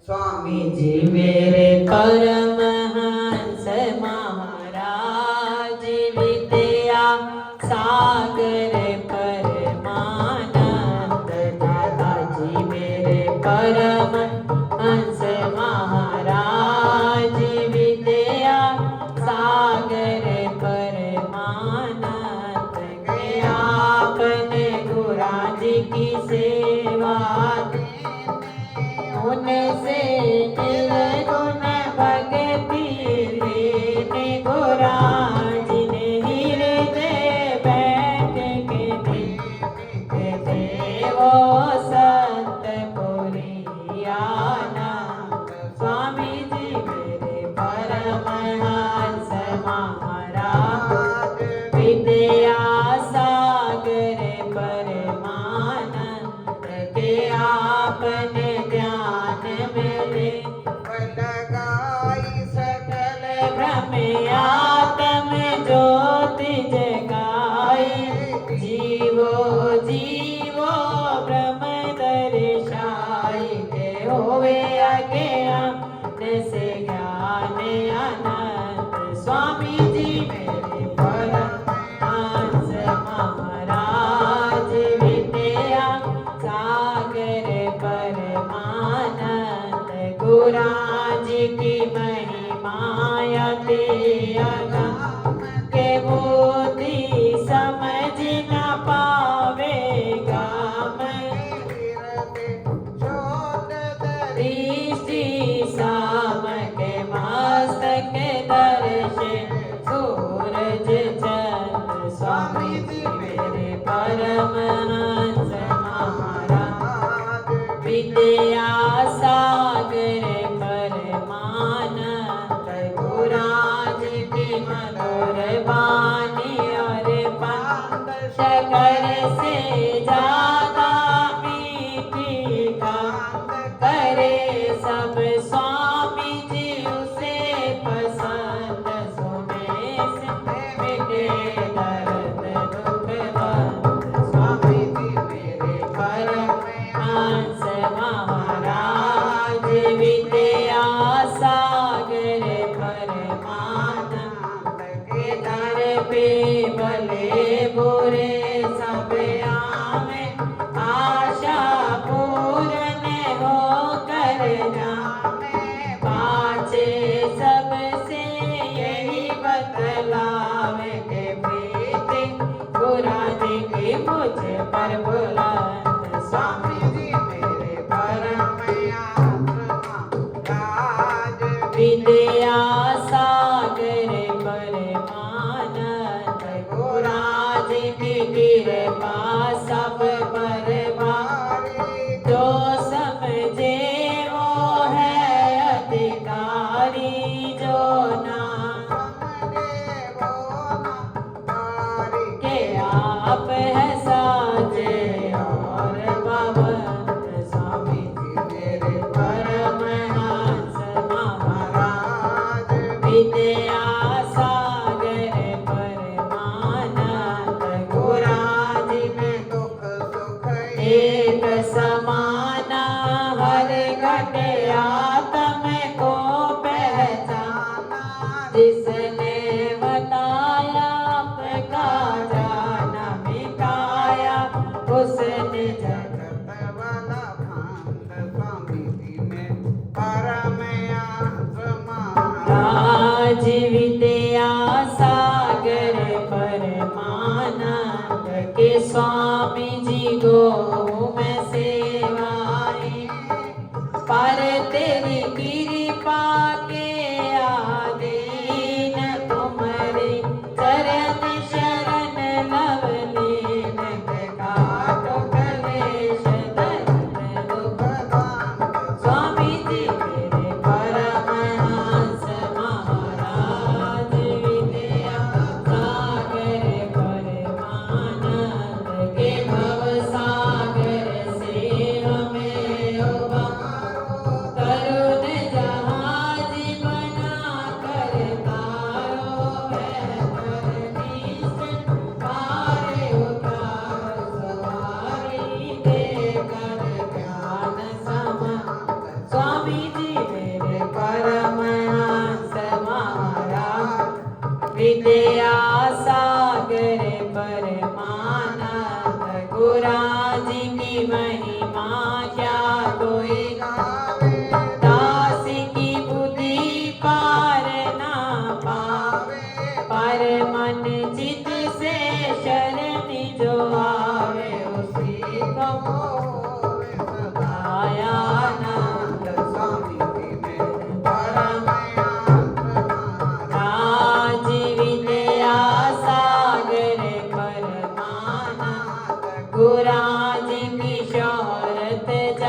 स्वामी जी मेरे परमहंस महाराज विद्या सागर परमानंद दादाजी मेरे परमहंस महाराज विद्या सागर परमानंद के आपने गुराजी की सेवा उनसे निर्गुण भक्ति लेने गुराज ने हृदय बैठ के देवो संत पुरियाना स्वामी जी मेरे परमहंस महाराज विद्या सागर परमानंद के आपने आत्म ज्योति जगाई जीवो जीवो ब्रह्म दर्शाई के होवे अज्ञान से ज्ञान आनंद स्वामी जी मेरे परमहंस महाराज विद्या सागर परमानंद गुराज की मायाते के मोती समझ न पावेगा ऋषि शाम के मस्तक दर्श सूरज चंद्र स्वामी जी मेरे परमहंस महाराज विद्या सागर मधुर बानी और पंत शकर से ज्यादा मीठी कांत करे सब स्वामी जी उसे पसंद सुने से मिटे दर्द दुख बंद स्वामी जी मेरे परमहंस महाराज विद्या सागर पे भले बुरे सब आवे आशा पूर्ण हो कर जावे पाछे सबसे यही बतलावे के प्रीति गुराजी की मुझ पर बुलंद स्वामी जी मेरे परमहंस महाराज विद्या सागर कृपा सब पर भारी जो समझे वो है अधिकारी जो ना के आप है साजे और पावन स्वामी जी मेरे परमहंस महाराज विद्या एक समाना हर घटे आत्म को पहचाना जिसने बताया आपका जाना मिटाया उसने जगत वाला भांग स्वामी जी में परमहंस महाराज विद्या सागर परमानंद के स्वामी जी को मैं सेवाई पर तेरी कृपा के आधीन तुम्हारे चरण शरण लवलीन काटो कलेश दर्द दुख स्वामी जी मेरे परमहंस महाराज विद्या सागर परमानंद के भव सागर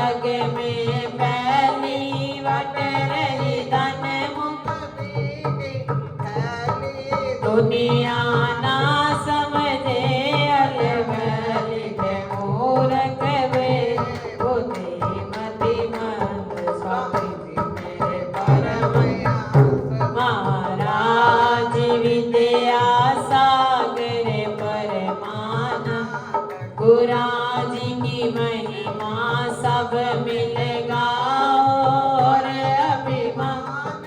जग में पहली वट रही धन दुनिया ना समझे अलग लिखे मूरख वे बुद्धिमती मंद स्वामी जी मेरे परम महाराज विद्या सागर परमानंद गुराज की महिमा सब मिल गाओ और अभिमान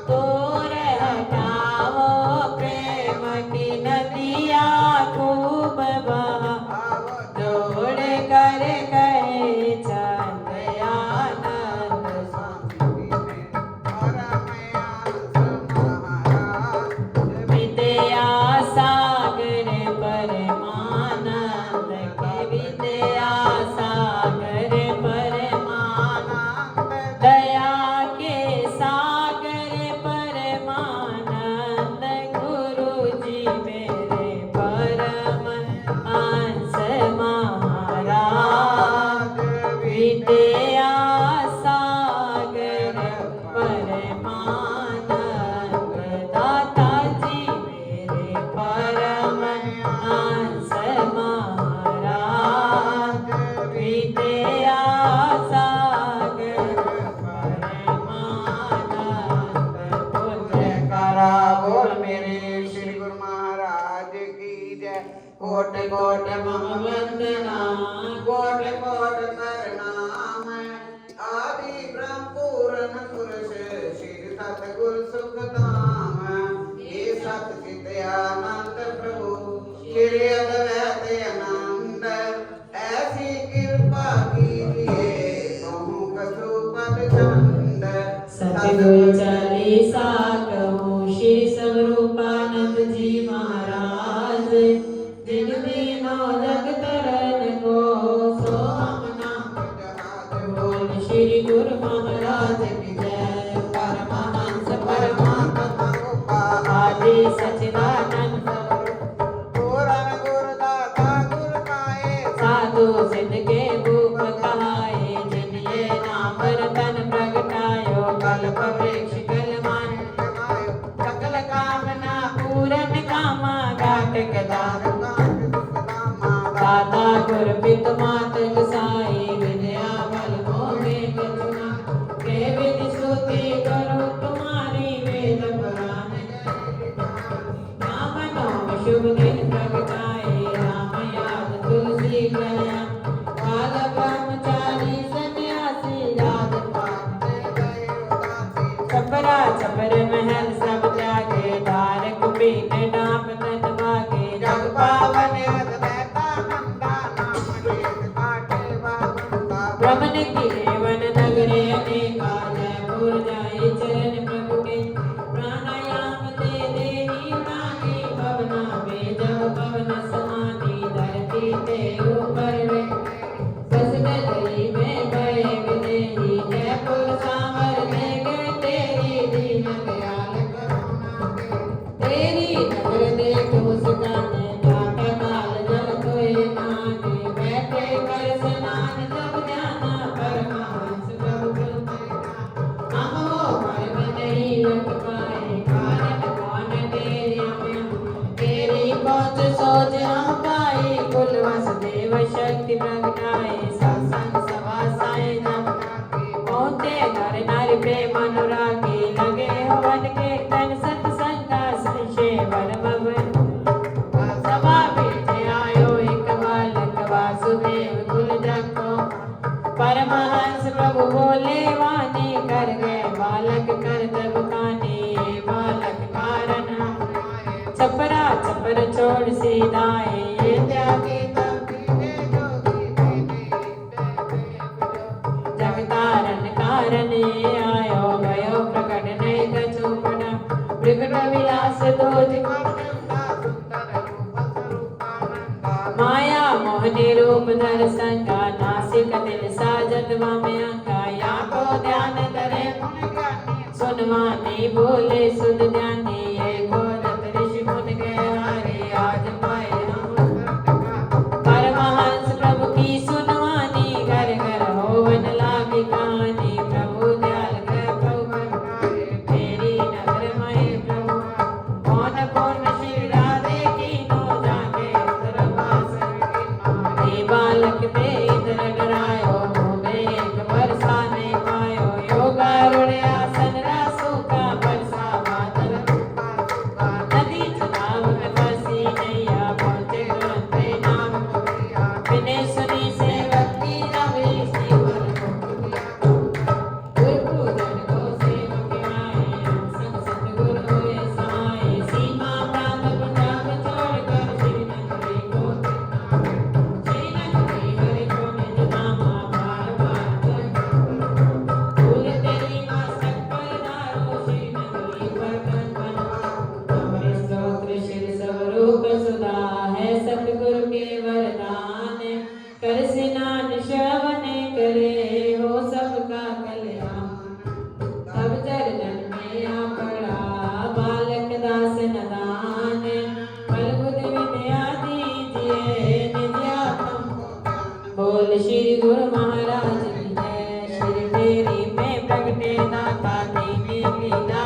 दूर हटाओ प्रेम की नदिया खूब बहा जोड़ कर कहे चंद आनंद विद्या सागर परमानंद के विद्या सागर परमानंद दया के सागर परमानंद गुरु जी मेरे परम हंस महाराज विद्या सागर परमानंद दाता जी मेरे परम हंस महाराज विद्या सागर परमानंद बोल जयकारा बोल मेरे श्री गुरु महाराज की जय। कोट कोट मम वंदना कोट कोट प्रणाम। आदि ब्रह्म पूर्ण पुरुष श्री सतगुरु सुखधाम। ये सत चित आनंद प्रभु श्री अद्वैत आनंद। ऐसी कृपा कीजिए कहूँ कसु पद छंद। सतगुरु चालीसा कहूँ श्री स्वरूपानंद जी महाराज जिन दीनों जग तरन को सो हम नाम बोल श्री गुरु महाराज की जय। परमहंस परमात्मा आदि सच्चिदानंद पूरन गुरुदाता गुरु पाए। साधु सिद्ध के भूप कहाए जिन ये नाम रतन प्रगटायो कल्प वृक्ष कलमान सकल कामना पूरन कामा घाट कदार दाता गुर पित मात गोसाई विद्या बल मोहे गचुना के विधि स्तुति करो तुम्हारी वेद पुराण नाम नोम शुभ दिन प्रगटाए राम याद तुलसी गया काल ब्रह्मचारी सन्यासी याद छपरा छपर महल सब त्यागे दार कुपीन डाप तन भागे जग पावन ब्रह्मन की वन नगरे अनेका जयपुर जाए चरण प्रभु के प्राणायाम दे देही प्राणी भवना में जब पवन समाधि धरती ते ऊपर वे बसत दरी में भय विदेही जयपुर सांवर देख तेरी दीन दयाल करुणा तेरी नगर देख मुस्काने जाता काल जल कोई नाने बैठे कर स्नान जब ध्यान परमहंस प्रभु हम वो परम नहीं लग पाए कारण कौन तेरी पहुँच सोच हम पाए कुल वसुदेव शक्ति प्रगटाए सत्संग सभा साई जब पहुँचे नर नारी प्रेम अनुरागी लगे हवन के तन सत्संगा संशय बरबब सभा बीच आयो एक बालक वासुदेव कुल जग को परमहंस प्रभु बोले वाणी कर गए बालक कर तब कानी बालक कारण छपरा छपर छोड़ सीधाए ये त्यागी जगतारण कारण ये आयो भयो प्रकट नहीं कछुपना विकट विलास दोज माया मोहनी रूप दर्शन का नासिक दिल साजत में अंका या को ध्यान धरे सुनवानी बोले सुध ध्यानी ये गोदत ऋषि मुन के हारे आज पाए हम परमहंस प्रभु की सुनवानी घर घर होवन ला की कहानी प्रभु दयाल है प्रभु तेरी नगर में प्रभु कौन पूर्ण श्री राधे की नो जाके दरबार ये बालक ते इधर डरायो मोगे एक बरसा नहीं पायो योगा रुड़े आसन रासों का बरसा बादल नदी चुनाव में फंसी नैया पहुंचे तुरंत नाम बिने सुनी सेवक की नवी जीवन गुरु जन को सेवक आए संग सतगुरु हुए सहाय सीमा प्रांत पंजाब छोड़कर श्रीनगरी को श्रीनगरी हरि को निज नामा बार बार भूल तेरी मस्तक पर दारो श्रीनगरी पर कंगन अमृत स्तोत्र श्री स्वरूप सुधा है सतगुरु के वरदान कर स्नान श्रवण करे हो सबका कल्याण तब चरण में आ पड़ा बालक दास नदान बल बुद्धि विद्या दीजिए निज आत्म बोल श्री गुरु महाराज की जय श्री तेरी में प्रगटे दाता दीनी लीला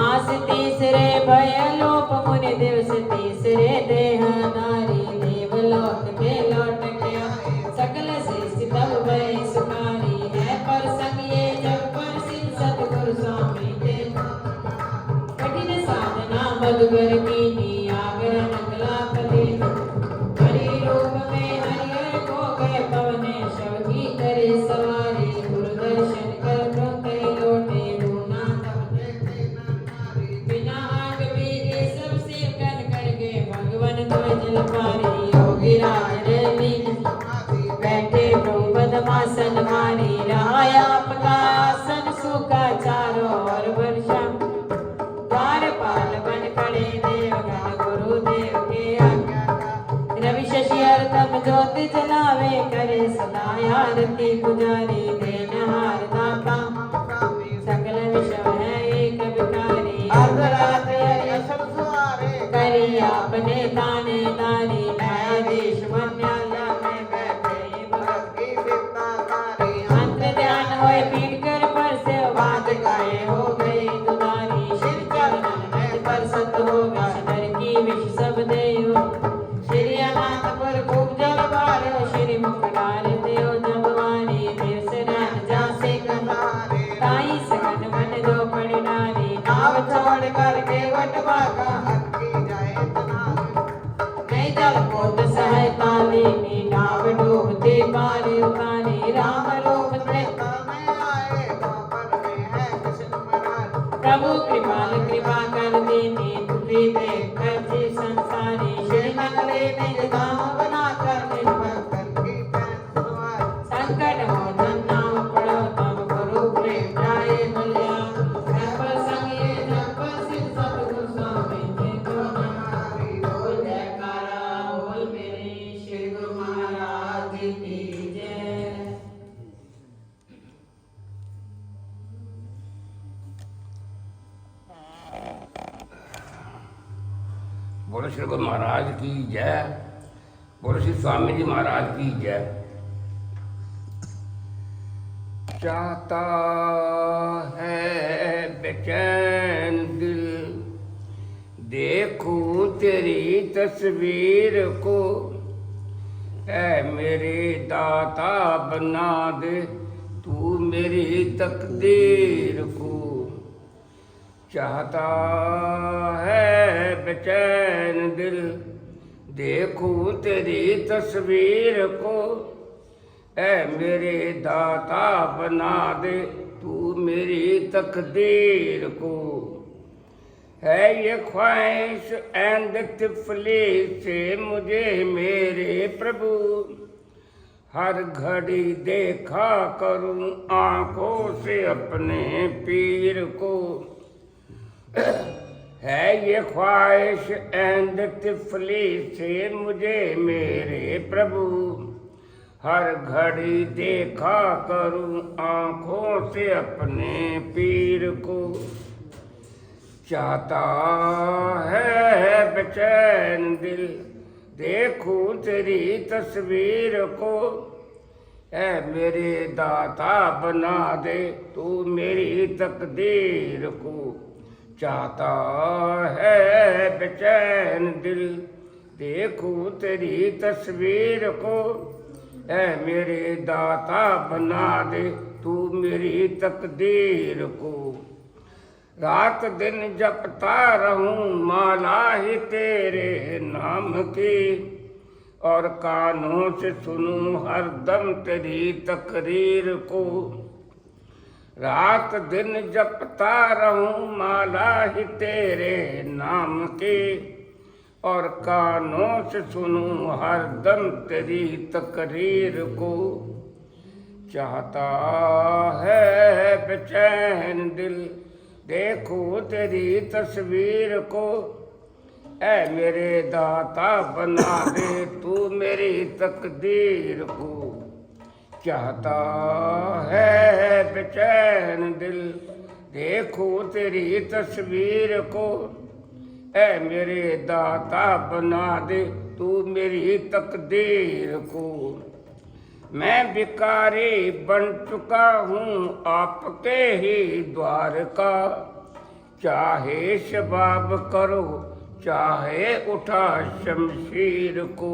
मास तीसरे भय लोप मुनि दिवस तीसरे देहदारी देवलोक के लौट गया सकल सृष्टि तब भय सुखारी है पर संग ये जब पर सिद्ध सतगुरु स्वामी के कठिन साधना मधुकर कीनी आगर नकला पदे हरि रूप में हरिहर को गए पवने शव की करे सवारी गुरु दर्शन कर प्रभु लौटे दूना तब बिना आग बीगे सब सेवकन करके भगवन ध्वज पारी योगी राज रे लीन बैठे प्रभु पद्मासन मारी रहा आपका आसन सूखा चारों ओर वर्षा द्वारपाल बन खड़े देवगण गुरुदेव के आज्ञा रवि शशि हरदम ज्योति जलावे करे सदा आरती पुजारी देनहार दाता सकल विषय है एक भिखारी अर्धरात्रि हरि सब सुहारे करी आपने दाने दारी न्यायाधीश बन्याला में बैठे भगत की विद्या कारी मंत्र ध्यान होए पीट कर पर से बात गाए हो गई दुदारी श्री चरणन में पर सत हो विषधर की विष सब देयो श्री अनंतपुर खूब जल बारो श्री मुखडार देव जबवारी देव से रहन जासे कतारे ताई सगन मन दो पड़ डारी नाव छोड़ कर के वट भागा अटकी जाए तना नहीं जल पोत सहायता लेनी नाव डूबते पारे उतारे राम रूप त्रेता में आए द्वापर में है कृष्ण महाराज प्रभु कृपाल कृपा कर देनी तुझे देख कर जी संसारी श्री नगरे निज धाम बना कर निर्भर भक्तन की पैन सुहार संकट मोचन नाम पढ़ो तब गुरु प्रेम जाए मल्या पर संग ये जप सिद्ध सतगुरु स्वामी जी को हमारी बोल जयकारा बोल मेरे श्री गुरु महाराज की जय। बोलो श्री गुरु महाराज की जय। बोलो श्री स्वामी जी महाराज की जय। चाहता है बेचैन दिल देखूं तेरी तस्वीर को, ऐ मेरे दाता बना दे तू मेरी तकदीर को। चाहता है बेचैन दिल देखूं तेरी तस्वीर को, ऐ मेरे दाता बना दे तू मेरी तकदीर को। है ये ख्वाहिश ऐंद तिफली से मुझे मेरे प्रभु, हर घड़ी देखा करूं आंखों से अपने पीर को। है ये ख्वाहिश ऐंद तिफली से मुझे मेरे प्रभु, हर घड़ी देखा करूं आंखों से अपने पीर को। चाहता है बेचैन दिल देखूं तेरी तस्वीर को, ऐ मेरे दाता बना दे तू मेरी तकदीर को, चाहता है बेचैन दिल देखूं तेरी तस्वीर को। ऐ मेरे दाता बना दे तू मेरी तकदीर को, रात दिन जपता रहूं माला ही तेरे नाम की, और कानों से सुनूं हर दम तेरी तकरीर को। रात दिन जपता रहूं माला ही तेरे नाम की, और कानों से सुनूं हर दम तेरी तकरीर को। चाहता है बेचैन दिल देखो तेरी तस्वीर को। ऐ मेरे दाता बना दे तू मेरी तकदीर को, चाहता है बेचैन दिल देखो तेरी तस्वीर को। ऐ मेरे दाता बना दे तू मेरी तकदीर को। मैं भिखारी बन चुका हूँ आपके ही द्वार का, चाहे शबाब करो चाहे उठा शमशीर को।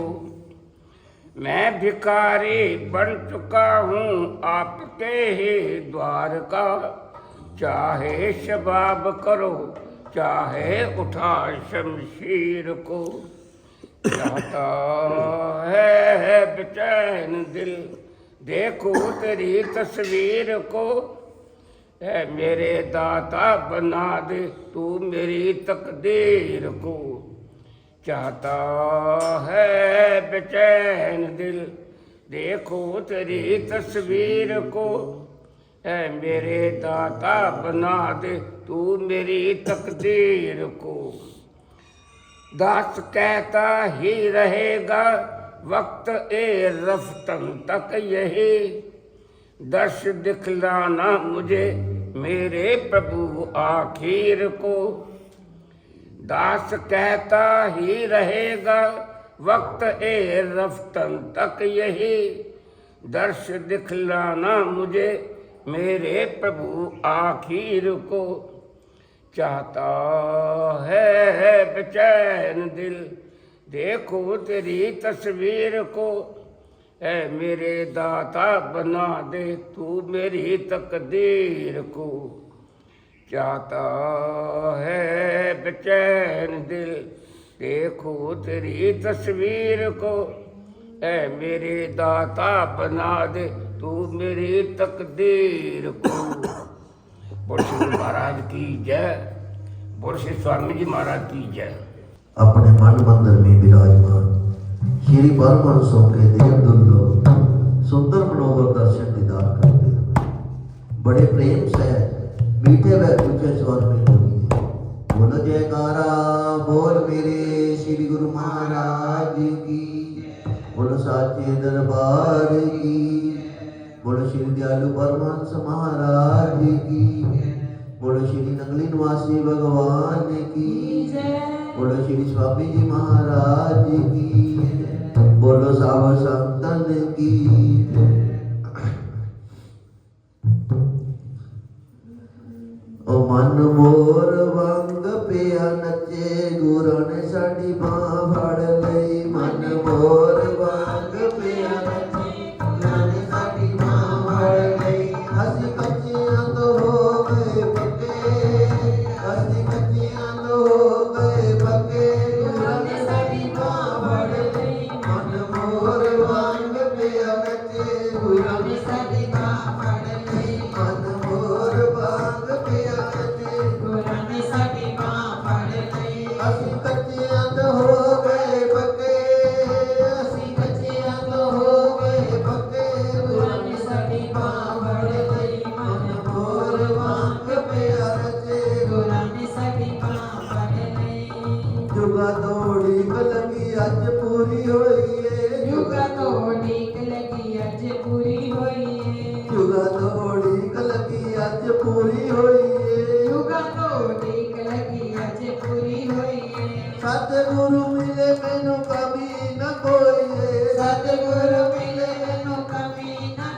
मैं भिखारी बन चुका हूँ आपके ही द्वार का, चाहे शबाब करो चाहे उठा शमशीर को। चाहता है बेचैन दिल देखो तेरी तस्वीर को। ऐ मेरे दाता बना दे तू मेरी तकदीर को, चाहता है बेचैन दिल देखो तेरी तस्वीर को। ऐ मेरे दाता बना दे तू मेरी तकदीर को। दास कहता ही रहेगा वक्त ए रफ्तन तक यही, दर्श दिखलाना मुझे मेरे प्रभु आखिर को। दास कहता ही रहेगा वक्त ए रफ्तन तक यही, दर्श दिखलाना मुझे मेरे प्रभु आखिर को। चाहता है बेचैन दिल देखो तेरी तस्वीर को। ऐ मेरे दाता बना दे तू मेरी तकदीर को। चाहता है बेचैन दिल देखो तेरी तस्वीर को। ऐ मेरे दाता बना दे तू मेरी तकदीर को। बोल श्री महाराज की जय, बोल श्री स्वामी जी महाराज की जय। अपने मन मंदिर में विराजमान श्री परमहंसों के देव दुर्लभ सुंदर मनोहर दर्शन दीदार करते हुए बड़े प्रेम से मीठे व ऊंचे स्वर में बोलिए, बोलो जयकारा बोल मेरे श्री गुरु महाराज की, बोलो साचे दरबार की, बोलो श्री दयालु परमहंस महाराज की, बोलो श्री नगली निवासी भगवान की, बोलो श्री स्वामी जी महाराज की, बोलो साव संतन की। ओ मन मोर वंग पिया नचे गुरु ने साडी बांह फड़ लई, मन मोर वंग पिया नचे गुरु ने साडी बांह फड़ लई। असी कच्चियां तो हो गए पक्के, असी कच्चियां तो हो गए पक्के, गुरु ने साडी बांह फड़ लई। मन मोर वंग पिया नचे गुरु ने साडी बांह फड़ लई, मन मोर वंग पिया नचे गुरु ने साडी बांह फड़ लई। असी कच्चियां तो हो गए पक्के, असी कच्चियां तो हो गए पक्के, गुरु ने साडी बांह फड़ लई। मन मोर वंग पिया नचे गुरु ने साडी बांह फड़ लई। जुगा दौड़ी लगी अज पूरी होई है, जुगा तोड़ी लगी अज पूरी होई है, जुगा दौड़ी लगी अज पूरी होई है। जुगा तोड़ी लगी अज पूरी होई है। सतगुरु मिले मैनू कभी न कोई है, सतगुरु मिले मैनू कभी ना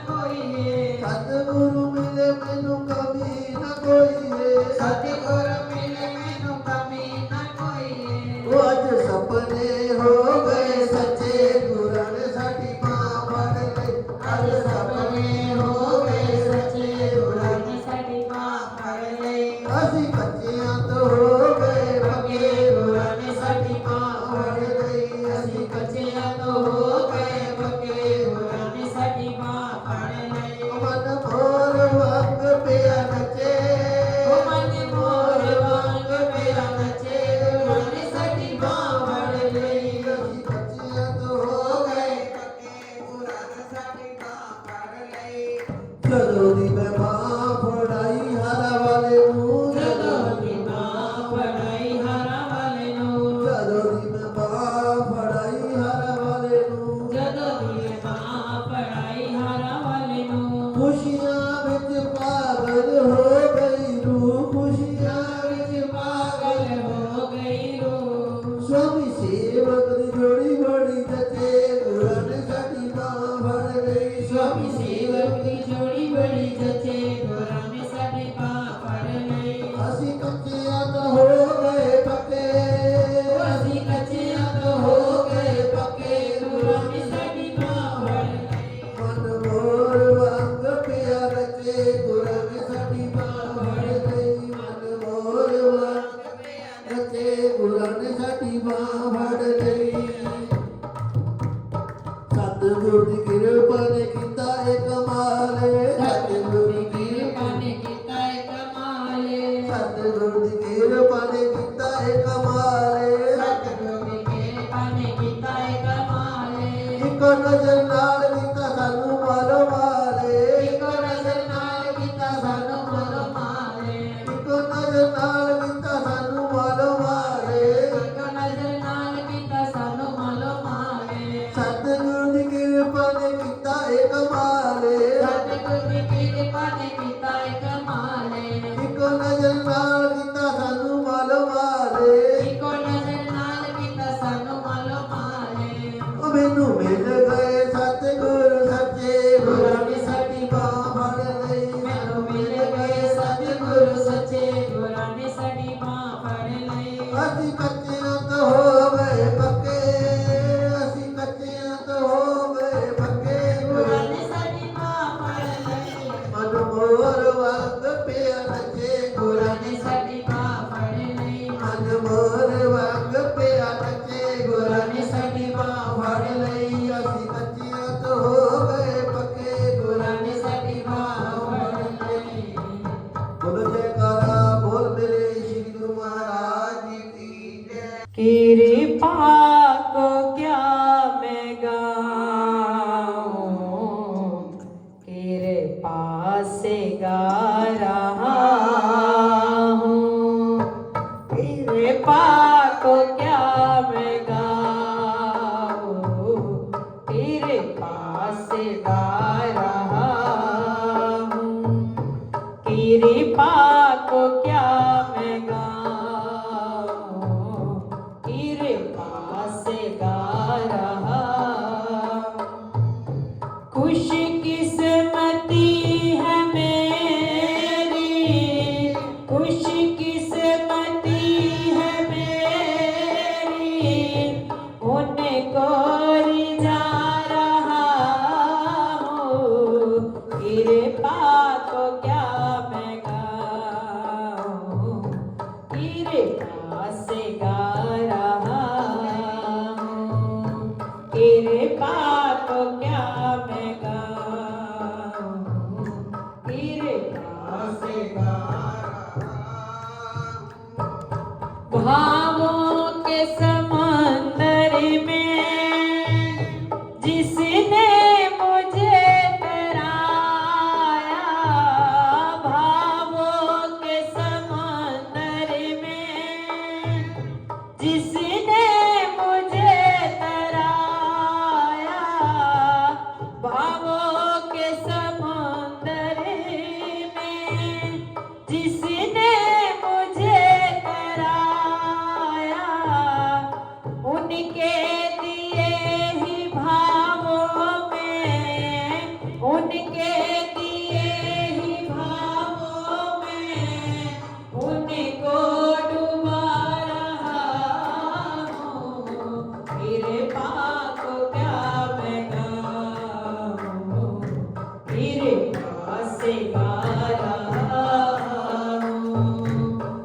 ਸਤਿਗੁਰੂ ਮਿਲੇ ਮੈਨੂੰ ਕਮੀ ਨਾ ਕੋਈ ਏ ਸਤਿਗੁਰ ਮਿਲੇ ਮੈਨੂੰ ਕਮੀ ਨਾ ਕੋਈ ਏ ਉਹ ਅੱਜ ਸੁਪਨੇ ਹੋ ਗਏ ਸੱਚੇ ਗੁਰਾਂ ਨੇ ਸਾਡੀ ਬਾਂਹ ਫੜ ਲਈ ਅੱਜ ਸੁਪਨੇ ਹੋ ਗਏ ਸੱਚੇ ਗੁਰਾਂ ਨੇ ਸਾਡੀ ਬਾਂਹ ਫੜ ਲਈ ਅਸੀਂ ਬੱਚਿਆਂ ਤੋਂ ਹੋ ਗਏ ਪੱਕੇ ਗੁਰਾਂ ਨੇ ਸਾਡੀ ਬਾਂਹ ਫੜ ਲਈ ਅਸੀਂ ਬੱਚਿਆਂ ਤੋਂ ਹੋ ਗਏ ਪੱਕੇ ਗੁਰਾਂ ਨੇ ਸਾਡੀ ਬਾਂਹ ਫੜ ਲਈ ਮਨ ਮੋਰ ਵਾਂਗ ਪਿਆ ਨੱਚੇ ਉਹ ਮਨ ਮੋਰ ਵਾਂਗ ਪਿਆ ਨੱਚੇ ਗੁਰਾਂ ਨੇ ਸਾਡੀ ਬਾਂਹ ਫੜ ਲਈ ਅਸੀਂ ਬੱਚਿਆਂ ਤੋਂ ਹੋ ਗਏ ਪੱਕੇ ਗੁਰਾਂ ਨੇ ਸਾਡੀ ਬਾਂਹ ਫੜ ਲਈ ਜਦੋਂ ਦੀ ਮੈਂ ਬਾਂਹ ਫੜਾਈ ਹਰ ਵਾਲੇ ਨੂੰ ਜਦੋਂ ਦੀ ਬਾਂਹ ਫੜਾਈ ਹਰਾਂ ਵਾਲੇ ਨੂੰ ਜਦੋਂ ਦੀ ਮੈਂ ਬਾਂਹ ਫੜਾਈ ਹਰ ਵਾਲੇ ਨੂੰ ਜਦੋਂ ਦੀ ਬਾਂਹ ਫੜਾਈ ਹਰਾਂ ਵਾਲੇ ਨੂੰ ਖੁਸ਼ੀਆਂ ਵਿੱਚ ਪਾਗਲ ਹੋ ਗਈ ਰੂਹ ਖੁਸ਼ੀਆਂ ਵਿੱਚ ਪਾਗਲ ਹੋ ਗਈ ਰੂਹ ਸਵਾਮੀ ਸੇਵਕ ਦੀ ਜੋੜੀ ਬੜੀ ਜੱਚੇ ਗੁਰਾਂ ਨੇ ਸਾਡੀ ਬਾਂਹ ਫੜ ਲਈ ਸਵਾਮੀ ਸੇਵਕ ਦੀ ਜੋੜੀ ਬੜੀ ਜੱਚੇ ਗੁਰਾਂ ਨੇ ਸਾਡੀ ਬਾਂਹ ਫੜ ਲਈ ਅਸੀਂ ਕੱਚਿਆਂ ਤੋਂ ਹੋ ਗਏ ਪੱਕੇ ਅਸੀਂ ਕੱਚਿਆਂ ਤੋਂ ਹੋ ਗਏ ਪੱਕੇ ਗੁਰਾਂ ਨੇ ਸਾਡੀ ਬਾਂਹ ਫੜ ਲਈ ਮਨ ਮੋਰ ਵਾਂਗ ਪਿਆ ਰਚੇ ਗੁਰਾਂ ਨੇ ਸਾਡੀ ਬਾਂਹ ਫੜ ਲਈ ਮਨ ਮੋਰ ਵਾਂਗ ਪਿਆ ਰਚੇ ਗੁਰਾਂ ਨੇ ਸਾਡੀ ਬਾਂਹ ਫੜ ਲਈ ਸਤਿਗੁਰ ਦੀ ਕਿਰਪਾ ਨੇ ਕੀਤਾ ਇਹ ਕਮਾਲ ਸਤਿਗੁਰ ਦੀ ਕਿਰਪਾ ਨੇ ਕੀਤਾ ਏ ਕਮਾਲ ਸਤਿਗੁਰ ਦੀ ਕਿਰਪਾ ਨੇ ਕੀਤਾ ਇਹ ਕਮਾਲ ਸਤਿਗੁਰ ਦੀ ਕਿਰਪਾ ਨੇ ਕੀਤਾ ਏ ਕਮਾਲ ਇੱਕੋ ਨਜ਼ਰ ਨਾਲ ਕੀਤਾ ਸਾਨੂੰ ਮਾਲੋ ਮਾਲੇ ਇੱਕੋ ਨਜ਼ਰ ਨਾਲ ਕੀਤਾ ਸਾਨੂੰ ਮਾਲੋ ਮਾਲੇ ਇੱਕੋ ਨਜ਼ਰ ਨਾਲ ਕੀਤਾ ਸਾਨੂੰ ਮਾਲੋ ਮਾਲੇ ਇੱਕੋ ਨਜ਼ਰ ਨਾਲ ਕੀਤਾ ਸਾਨੂੰ ਮਾਲੋ ਮਾਲੇ ਸਤਿਗੁਰ ਦੀ ਕਿਰਪਾ ਨੇ ਕੀਤਾ ਇਹ ਕਮਾਲ ਸਤਿਗੁਰ ਦੀ ਕਿਰਪਾ ਨੇ ਕੀਤਾ ਏ ਕਮਾਲ ਇੱਕੋ ਨਜ਼ਰ ਨਾਲ ਕੀਤਾ ਸਾਨੂੰ ਮਾਲੋ ਮਾਲੇ ਇੱਕੋ ਨਜ਼ਰ ਨਾਲ ਕੀਤਾ ਸਾਨੂੰ ਮਾਲੋ ਮਾਲੇ ਉਹ ਮੈਨੂੰ ਮਿਲ ਗਏ ਸਤਿਗੁਰ ਸੱਚੇ ਗੁਰਾਂ ਨੇ ਸਾਡੀ ਬਾਂਹ ਫੜ ਲਈ ਮੈਨੂੰ ਮਿਲ ਗਏ ਸਤਿਗੁਰ ਸੱਚੇ ਗੁਰਾਂ ਨੇ ਸਾਡੀ ਬਾਂਹ ਫੜ ਲਈ ਅਸੀਂ ਕੱਚਿਆਂ ਤੋਂ ਹੋ ਗਏ ਪੱਕੇ ਅਸੀਂ ਕੱਚਿਆਂ ਤੋਂ ਹੋ ਗਏ ਪੱਕੇ ਗੁਰਾਂ ਨੇ ਸਾਡੀ ਬਾਂਹ ਫੜ ਲਈ ਮਨ ਮੋਰ ਵਾਂਗ ਪਿਆ ਨੱਚੇ ਗੁਰਾਂ ਨੇ ਸਾਡੀ ਬਾਂਹ ਫੜ ਲਈ ਮਨ ਮੋਰ ਵਾਂਗ ਪਿਆ ਨੱਚੇ ਗੁਰਾਂ ਨੇ ਸਾਡੀ ਬਾਂਹ ਫੜ ਲਈ ਅਸੀਂ ਕੱਚਿਆਂ ਤੋਂ ਹੋ ਗਏ ਪੱਕੇ ਗੁਰਾਂ ਨੇ ਸਾਡੀ ਬਾਂਹ ਫੜ ਲਈ ਬੋਲ ਜੈਕਾਰਾ ਬੋਲ ਮੇਰੇ ਸ਼੍ਰੀ ਗੁਰੂ ਮਹਾਰਾਜ ਜੀ ਕੀ ਜੈ कृपा को क्या मैं गाऊं कृपा से गा रहा हूँ कृपा को क्या मैं गाऊं कृपा से गा रहा हूँ कृपा को क्या मैं गाऊं कृपा से गा रहा खुश किस्मती है मेरी खुश किस्मती है मेरी उनको जा रहा हूँ कृपा को क्या मैं गाऊं कृपा से गा रहा हूँ कृपा को क्या मैं गाऊं कृपा से गा भावों के समंदर में जिसने मुझे तराया भावों के समंदर में जिसने मुझे तराया भावों के समंदर में जिसने मुझे तराया से गा रहा हूँ,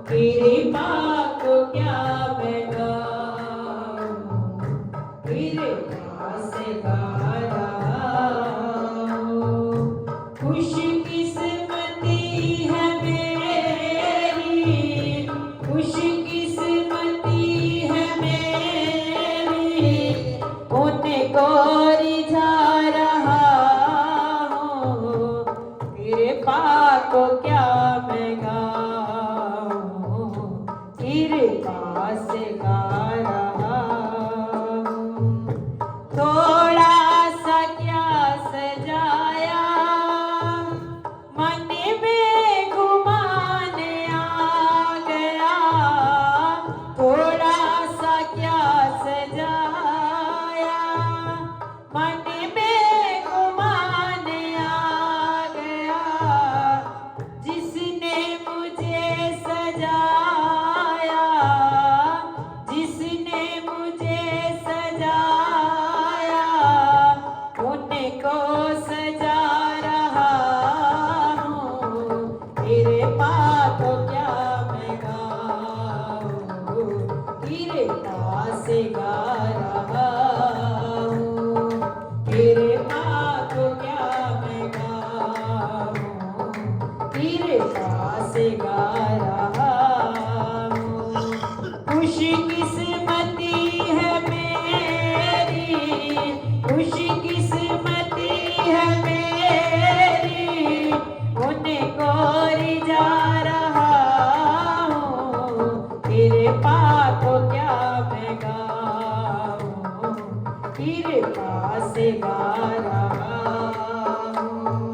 कृपा को क्या मैं गाऊं, कृपा से गा रहा हूँ। खुशकिस्मती है मेरी, खुशकिस्मती है मेरी, उनको रिझा रहा हूँ, कृपा को क्या मैं गाऊं, कृपा से गा रहा हूँ। थोड़ा सा क्या सजाया, मन में घुमाने आ गया, थोड़ा सा क्या सजाया, मन में घुमाने आ गया, जिसने मुझे सजाया, जिसने मुझे सजाया, उनको सजा रहा हूँ, तेरे पाप क्या मैं गाऊं, तेरे पास गा रहा हूँ, तेरे पाप क्या मैं गाऊं, तेरे पास गा रहा हूँ। खुशकिस्मती है मेरी, खुशकिस्मती है मेरी, उनको रिझा रहा हूँ, तेरे पाप क्या मैं गाऊं, तेरे पास गा रहा हूँ,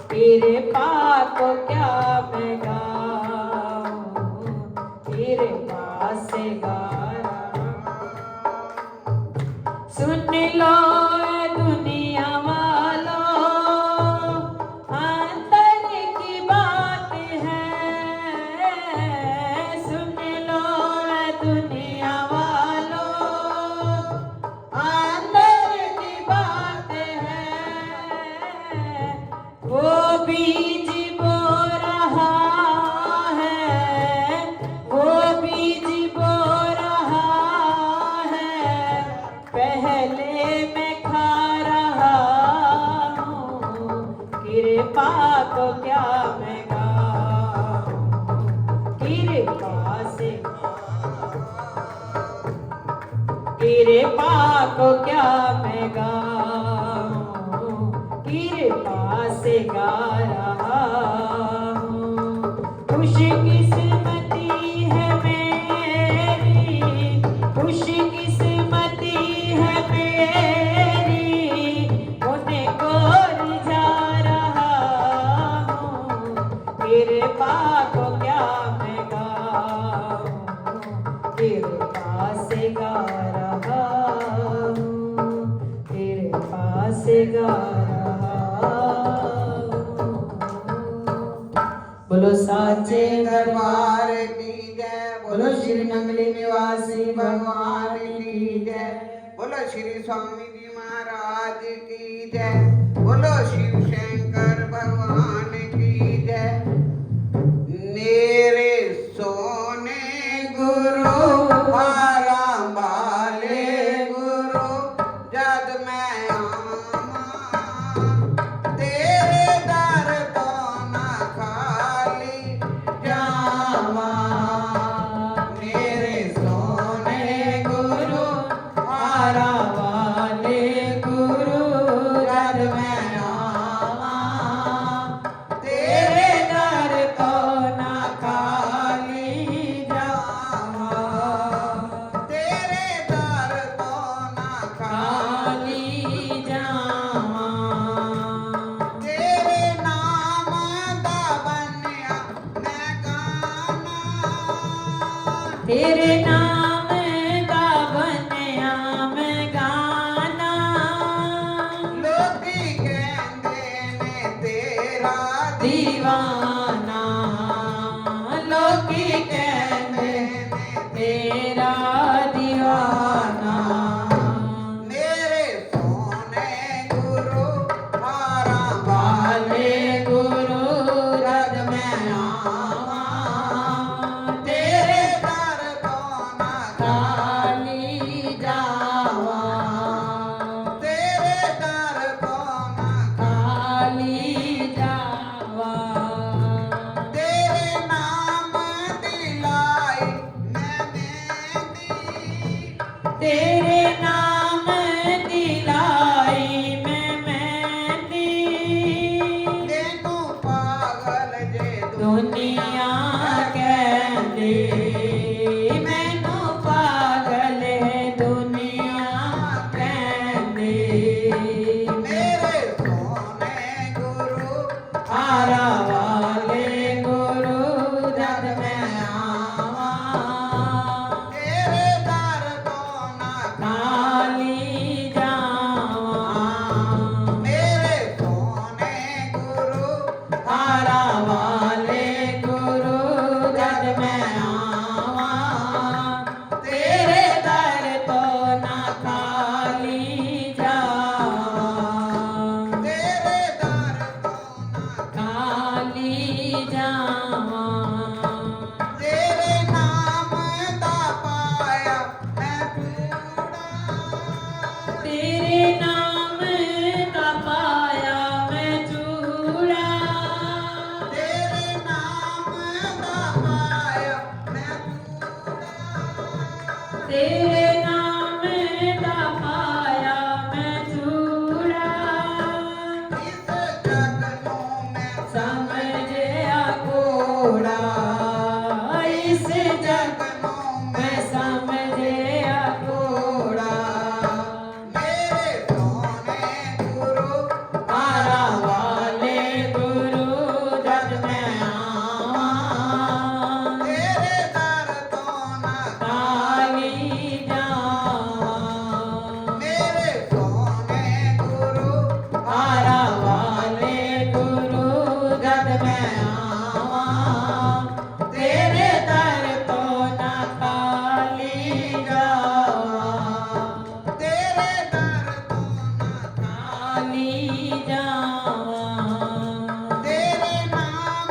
तेरे पाप क्या मैं गाऊं, तेरे पास गा रहा हूँ। सुन लो दुनिया वालों, अंतर की बात है, सुन लो दुनिया वालों, अंतर की बात है, वो बीज बो रहा है, वो बीज बो रहा है, पहले मैं खा रहा हूँ, कृपा को क्या मैं गाऊं, कृपा से कृपा को क्या मैं गाऊं, कृपा से गा रहा हूँ। खुशकिस्मती है मेरी, खुशकिस्मती है मेरी, उनको रिझा रहा हूँ, कृपा को क्या मैं गाऊं, कृपा से गा रहा हूँ, कृपा से गा रहा हूँ। बोलो साचे दरबार की जय, बोलो श्री नंगली निवासी भगवान की जय, बोलो श्री स्वामी जी महाराज की जय, बोलो शिव शंकर भगवान की जय। मेरे सोने गुरु आराम वाले गुरु, जद मैं आवा तेरे दर तो न खाली जावा। मेरे सोने गुरु आराम वाले गुरु, जद मैं आवा तेरे दर को ना खाली जावा, तेरे दर तो न खाली जावा, तेरे नाम दा बनिया मैं गाना, तेरे नाम का बनया मैं गाना, लोकी कहंदे ने तेरा दीवाना, लोकी कहते ने तेरा दीवाना। मेरे सोने गुरु आराम वाले गुरु दुनिया कहती मैनू पागल दुनिया कहती मेरे सोने गुरु आरा वाले गुरु जद मैं आवा तेरे दर तो ना खाली जावा मेरे सोने गुरु आरा वाले गुरु जद मैं आवा तेरे दर तो ना खाली जावा तेरे दर तो ना खाली जावा तेरे नाम दा पाया मैं पूरा तेरे नाम का पाया मैं चूड़ा तेरे नाम दा पाया मैं पूरा तेरे नाम का पाया मैं चूड़ा इस जग नू मैं समझिया घोड़ा इस जग नू मैं समझिया घोड़ा मेरे सोने गुरु आरा वाले गुरु जद मैं आवा तेरे दर तो ना खाली जावा मेरे सोने गुरु आरा वाले गुरु जद मैं आवा तेरे दर तो ना खाली जावा तेरे दर तो ना खाली जावा तेरे नाम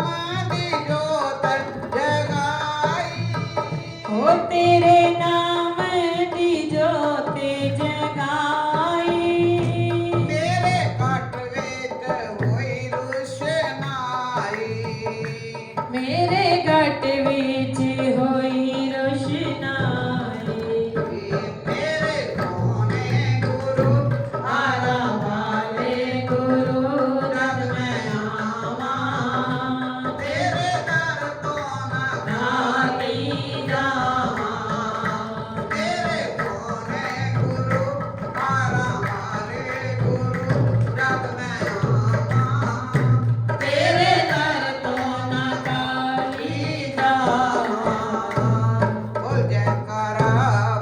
दी जोत जगाई ओ तेरे नाम दी जोत जगाई मेरे कट विच होई रुशनाई मेरे घट विच होई रोशनाई मेरे सोने गुरु आरा वाले गुरु जद मैं आवा तेरे दर तो ना खाली जावा तेरे सोने गुरु आरा वाले गुरु जग मैं आवा तेरे दर तो ना खाली जावा बोल जयकारा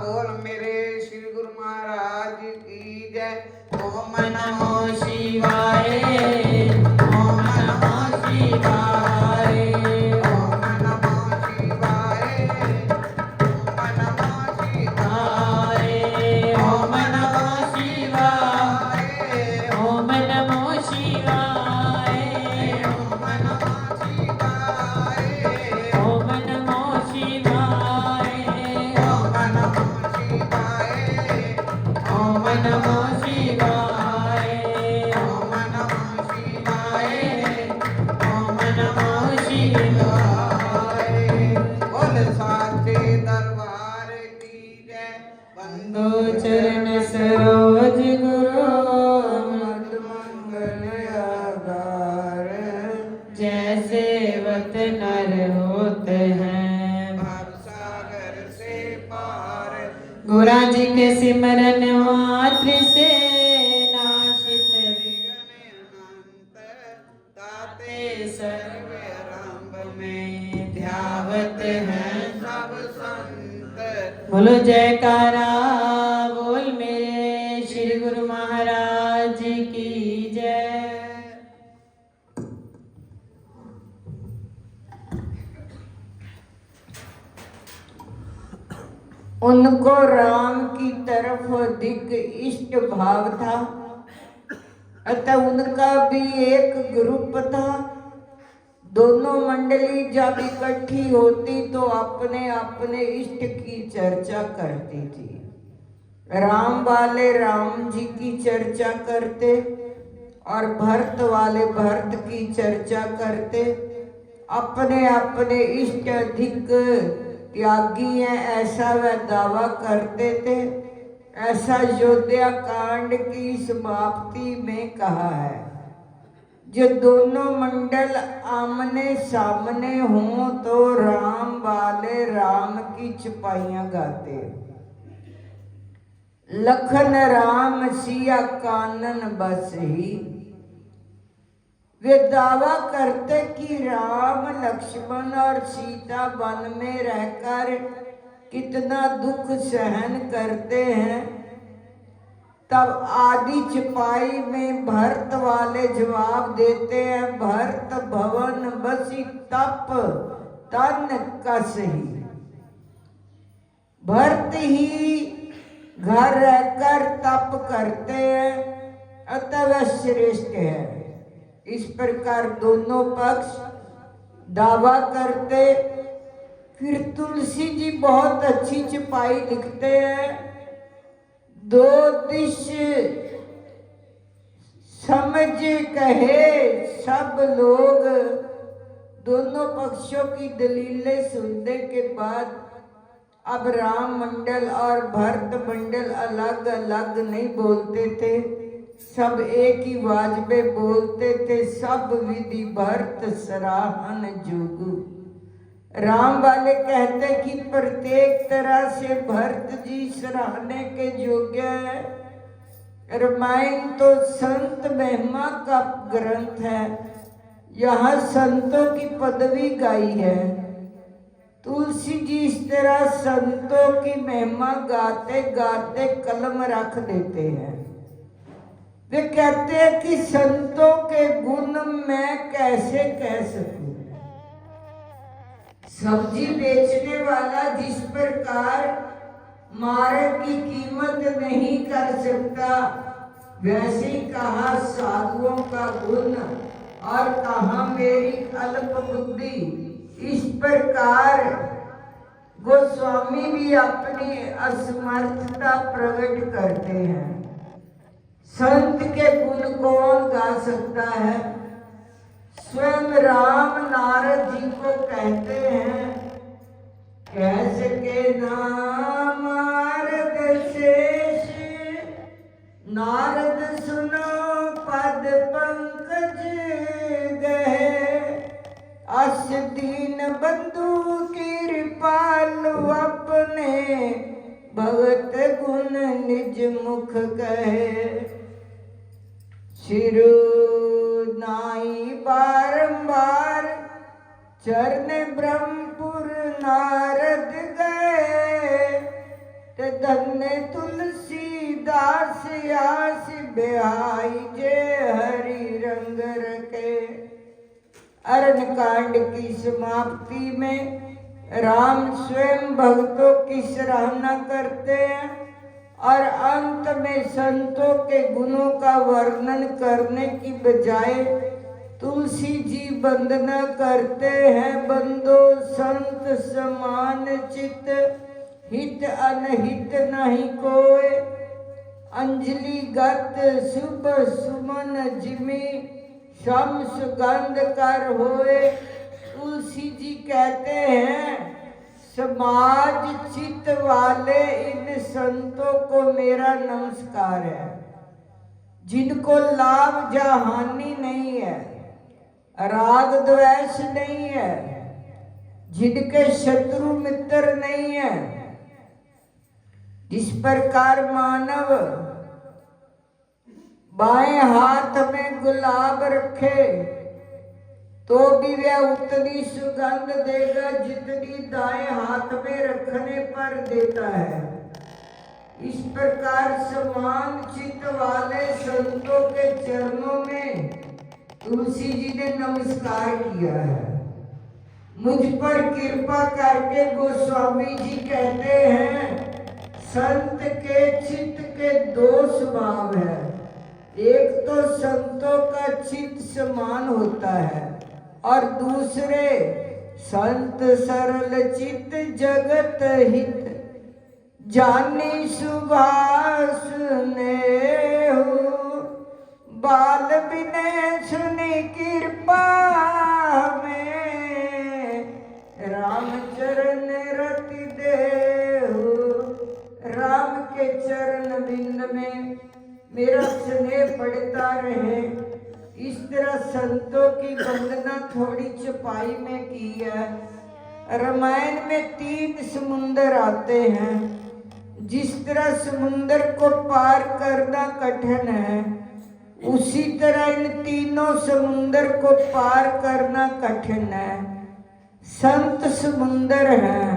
बोल मेरे श्री गुरु महाराज की जय ओम नमो शिवाय ओम नमो शिवाय ओम नमो शिवाय ओम नमो शिवाय ओम नमो शिवाय ओम नमो शिवाय ओम नमो शिवाय ओम नमो शिवाय ओम नमो शिवाय ओम नमो शिवाय ओम नमो शिवाय ओम नमो शिवाय बोल साचे दरबार की जय दो चरण सरोज गुरु मत मंगल आधार जैसे वत नर होते हैं भव सागर से पार गुरा जी के सिमरन मात्र से नाशित विघ्न अनंत ताते सर्व आरंभ में ध्यावत है सब संत बोलो जयकारा बोल मेरे श्री गुरु महाराज जी की जय। उनको राम की तरफ अधिक इष्ट भाव था, अतः उनका भी एक ग्रुप था। दोनों मंडली जब इकट्ठी होती तो अपने अपने इष्ट की चर्चा करती थी। राम वाले राम जी की चर्चा करते और भरत वाले भरत की चर्चा करते। अपने अपने इष्ट अधिक त्यागी हैं ऐसा वह दावा करते थे। ऐसा योद्धा कांड की समाप्ति में कहा है। जो दोनों मंडल आमने सामने हों तो राम वाले राम की चौपाइयां गाते। लखन राम सिया कानन बस ही। वे दावा करते कि राम लक्ष्मण और सीता वन में रहकर कितना दुख सहन करते हैं। तब आदि चौपाई में भरत वाले जवाब देते हैं, भरत भवन बसी तप तन कसही। भरत ही घर रहकर तप करते हैं, अतः वह श्रेष्ठ है। इस प्रकार दोनों पक्ष दावा करते। फिर तुलसी जी बहुत अच्छी चौपाई लिखते हैं। दो दिश समझ कहे सब लोग। दोनों पक्षों की दलीलें सुनने के बाद अब राम मंडल और भरत मंडल अलग अलग नहीं बोलते थे, सब एक ही आवाज में बोलते थे। सब विधि भरत सराहन जोगु। राम वाले कहते कि प्रत्येक तरह से भरत जी सराहने के योग्य है। रामायण तो संत महिमा का ग्रंथ है, यहाँ संतों की पदवी गाई है। तुलसी जी इस तरह संतों की महिमा गाते गाते कलम रख देते हैं। वे कहते हैं कि संतों के गुण मैं कैसे कह सकूं। सब्जी बेचने वाला जिस प्रकार मार्ग की कीमत नहीं कर सकता, वैसे ही कहा साधुओं का गुण और कहा मेरी अल्प बुद्धि। इस प्रकार गोस्वामी भी अपनी असमर्थता प्रकट करते हैं। संत के गुण कौन गा सकता है? स्वयं राम नारद जी को कहते हैं, कैसे नाम नारद शेष। नारद सुनो पद पंकज गए। अस दीन बंधु कृपालु अपने भगत गुण निज मुख कहे। शिरु नाई बारंबार चरण ब्रह्मपुर नारद गए। ते धन्य तुलसीदास आस बिहाई जे हरि रंग रखे। अरण्य कांड की समाप्ति में राम स्वयं भक्तों की सराहना करते हैं और अंत में संतों के गुणों का वर्णन करने की बजाय तुलसी जी वंदना करते हैं। बंदो संत समान चित, हित अनहित नहीं कोय। अंजलि गत शुभ सुमन जिमि, सम सुगंध कर होए। तुलसी जी कहते हैं, समाज चित वाले इन संतों को मेरा नमस्कार है, जिनको लाभ या हानि नहीं है, राग द्वेष नहीं है, जिनके शत्रु मित्र नहीं है। जिस प्रकार मानव बाएं हाथ में गुलाब रखे तो भी वह उतनी सुगंध देगा जितनी दाएं हाथ में रखने पर देता है। इस प्रकार समान चित्त वाले संतों के चरणों में तुलसी जी ने नमस्कार किया है। मुझ पर कृपा करके गोस्वामी जी कहते हैं, संत के चित्त के दो स्वभाव है। एक तो संतों का चित्त समान होता है और दूसरे संत सरल चित्त जगत हित। जानी सुभाष ने हो बाल बिने सुनी कृपा में। रामचरण रति देहु, राम के चरण बिंद में मेरा स्नेह पड़ता रहे। इस तरह संतों की वंदना थोड़ी चौपाई में की है। रामायण में 3 समुंदर आते हैं। जिस तरह समुंदर को पार करना कठिन है, उसी तरह इन तीनों समुंदर को पार करना कठिन है। संत समुंदर है,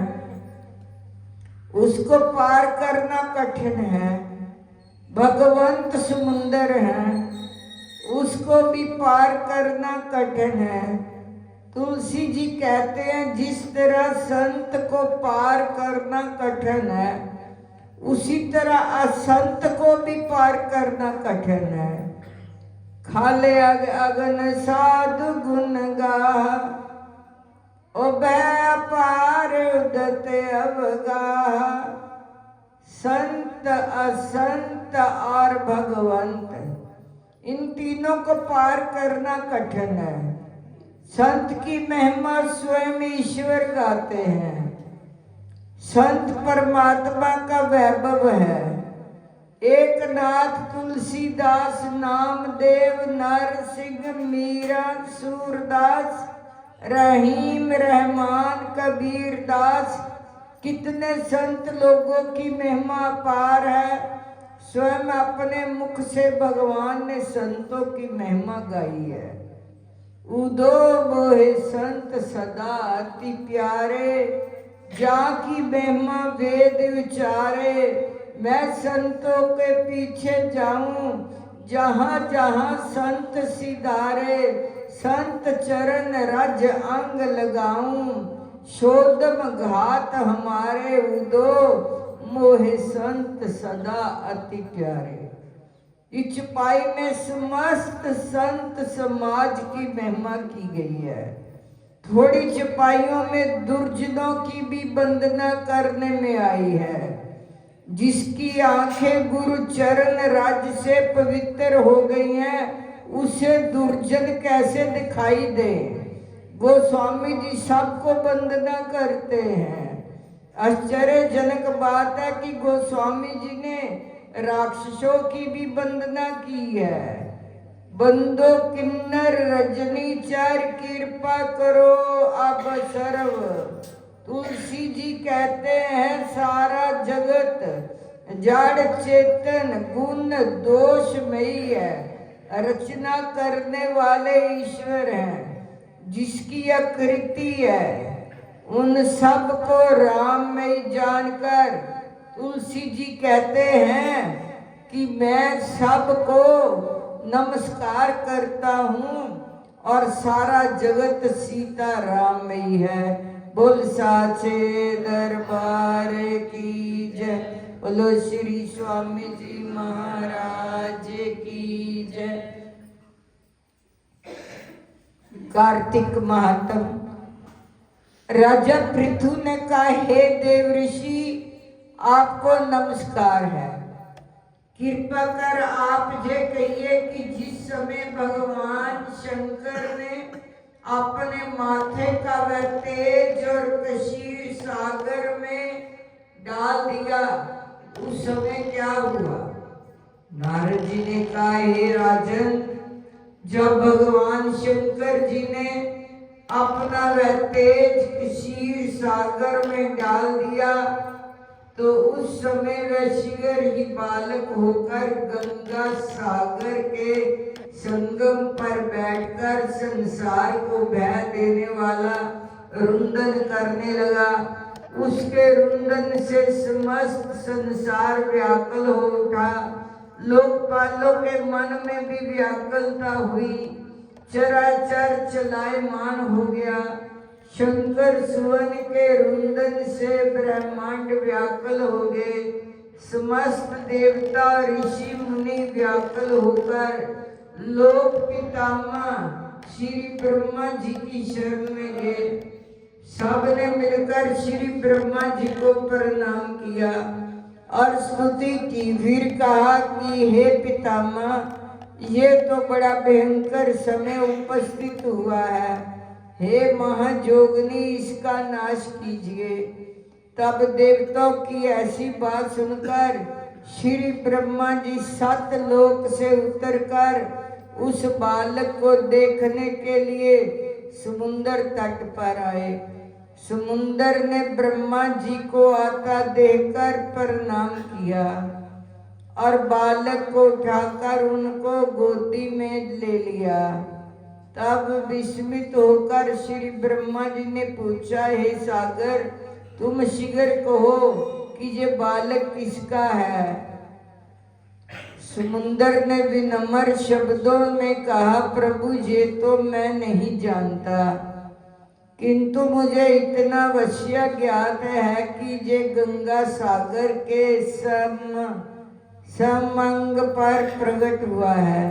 उसको पार करना कठिन है। भगवंत समुंदर है, उसको भी पार करना कठिन है। तुलसी जी कहते हैं जिस तरह संत को पार करना कठिन है, उसी तरह असंत को भी पार करना कठिन है। खाले अगन साधु गुण गाह, ओ पार उदत अवगाह। संत असंत और भगवंत, इन तीनों को पार करना कठिन है। संत की महिमा स्वयं ईश्वर गाते हैं। संत परमात्मा का वैभव है। एक नाथ तुलसीदास, नामदेव, नरसिंह, मीरा, सूरदास, रहीम, रहमान, कबीर दास, कितने संत लोगों की महिमा अपार है। स्वयं अपने मुख से भगवान ने संतों की महिमा गाई है। उदो मोहे संत सदा अति प्यारे, जाकी महिमा वेद विचारे। मैं संतों के पीछे जाऊं, जहां जहां संत सिधारे। संत चरण रज अंग लगाऊं, शोधम घात हमारे। उदो मोहे संत सदा अति प्यारे। इस चौपाई में समस्त संत समाज की महिमा की गई है। थोड़ी चौपाइयों में दुर्जनों की भी वंदना करने में आई है। जिसकी आंखें गुरु चरण राज से पवित्र हो गई हैं, उसे दुर्जन कैसे दिखाई दे। गोस्वामी जी सबको वंदना करते हैं। आश्चर्यजनक बात है कि गोस्वामी जी ने राक्षसों की भी वंदना की है। बंदो किन्नर रजनीचर, कृपा करो अब सर्व। तुलसी जी कहते हैं सारा जगत जड़ चेतन गुण दोषमयी है। रचना करने वाले ईश्वर हैं। जिसकी आकृति है, उन सब को राममय जानकर तुलसी जी कहते हैं कि मैं सबको नमस्कार करता हूँ और सारा जगत सीता राम में ही है। बोल साचे दरबार की जय। बोलो श्री स्वामी जी महाराज की जय। कार्तिक महात्म। राजा पृथु ने कहा, हे देव ऋषि, आपको नमस्कार है। कृपा कर आप ये कहिए कि जिस समय भगवान शंकर ने अपने माथे का वह तेज और कशीर सागर में डाल दिया, उस समय क्या हुआ। नारद जी ने कहा, हे राजन, जब भगवान शंकर जी ने अपना वह तेज कशीर सागर में डाल दिया, तो उस समय वह शीघ्र ही बालक होकर गंगा सागर के संगम पर बैठकर संसार को बह देने वाला रुंदन करने लगा। उसके रुंदन से समस्त संसार व्याकुल हो उठा। लोकपालों के मन में भी व्याकुलता हुई। चराचर चलायमान हो गया। शंकर सुवन के रुंदन से ब्रह्मांड व्याकुल हो गए। समस्त देवता ऋषि मुनि व्याकुल होकर लोक पितामह श्री ब्रह्मा जी की शरण में गए। सबने मिलकर श्री ब्रह्मा जी को प्रणाम किया और स्तुति की। फिर कहा कि हे पितामह, ये तो बड़ा भयंकर समय उपस्थित हुआ है। हे महाजोगनी, इसका नाश कीजिए। तब देवताओं की ऐसी बात सुनकर श्री ब्रह्मा जी 7 लोक से उतरकर उस बालक को देखने के लिए समुंदर तट पर आए। समुंदर ने ब्रह्मा जी को आता देखकर प्रणाम किया और बालक को उठाकर उनको गोदी में ले लिया। तब विस्मित होकर श्री ब्रह्मा जी ने पूछा, हे सागर, तुम शीघ्र कहो कि ये बालक किसका है। समुंदर ने विनम्र शब्दों में कहा, प्रभु ये तो मैं नहीं जानता, किंतु मुझे इतना अवश्य ज्ञात है कि ये गंगा सागर के समंग पर प्रकट हुआ है।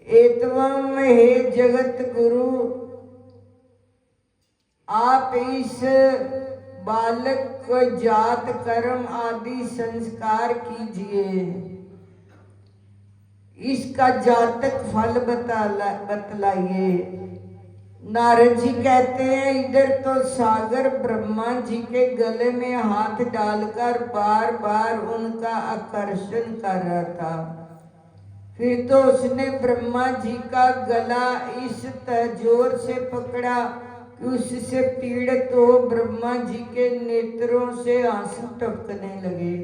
एतवम हे जगत गुरु, आप इस बालक को जात कर्म आदि संस्कार कीजिए, इसका जातक फल बतलाइए। नारद जी कहते हैं, इधर तो सागर ब्रह्मा जी के गले में हाथ डालकर बार बार उनका आकर्षण कर रहा था। फिर तो उसने ब्रह्मा जी का गला इस जोर से पकड़ा कि उससे पीड़ित हो ब्रह्मा जी के नेत्रों से आंसू टपकने लगे।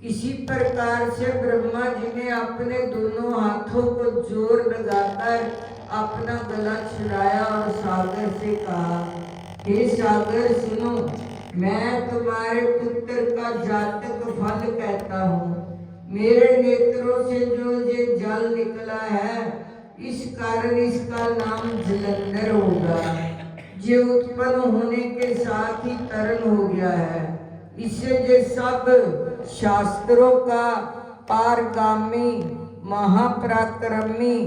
किसी प्रकार से ब्रह्मा जी ने अपने दोनों हाथों को जोर लगाकर अपना गला छुड़ाया और सागर से कहा, हे सागर सुनो, मैं तुम्हारे पुत्र का जातक फल कहता हूँ। मेरे नेत्रों से जो ये जल निकला है, इस कारण इसका नाम जलंधर होगा। ये उत्पन्न होने के साथ ही तरल हो गया है। इससे ये सब शास्त्रों का पारगामी, महापराक्रमी,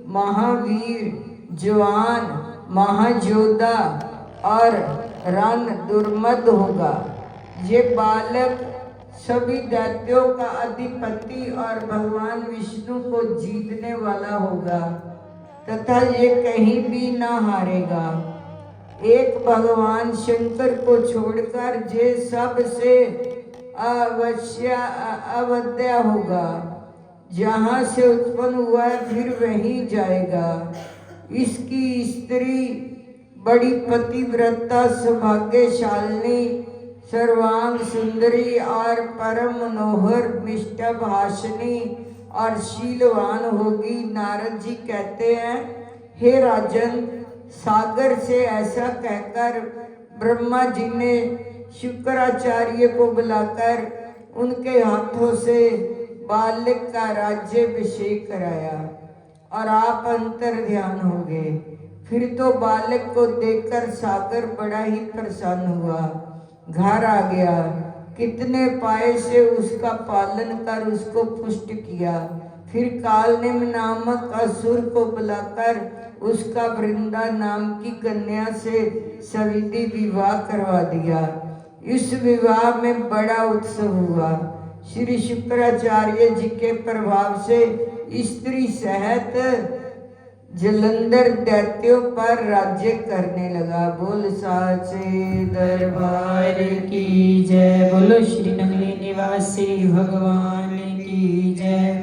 महावीर, जवान, महायोद्धा और रण दुर्मद होगा। ये बालक सभी दैत्यों का अधिपति और भगवान विष्णु को जीतने वाला होगा तथा ये कहीं भी न हारेगा। एक भगवान शंकर को छोड़कर ये सबसे अवध्य होगा। जहाँ से उत्पन्न हुआ है फिर वहीं जाएगा। इसकी स्त्री बड़ी पतिव्रता, सौभाग्यशालिनी, सर्वांग सुंदरी और परम मनोहर, मिष्टभाषिणी और शीलवान होगी। नारद जी कहते हैं, हे राजन, सागर से ऐसा कहकर ब्रह्मा जी ने शुक्राचार्य को बुलाकर उनके हाथों से बालक का राज्याभिषेक कराया और आप अंतर ध्यान हो गए। फिर तो बालक को देखकर सागर बड़ा ही प्रसन्न हुआ, घर आ गया। कितने पाए से उसका पालन कर उसको पुष्ट किया। फिर कालनेम नामक असुर को बुलाकर उसका वृंदा नाम की कन्या से सविधि विवाह करवा दिया। इस विवाह में बड़ा उत्सव हुआ। श्री शुक्राचार्य जी के प्रभाव से स्त्री सहित जलंधर दैत्यों पर राज्य करने लगा। बोल साचे दरबार की जय। बोलो श्री नगरी निवासी भगवान की जय।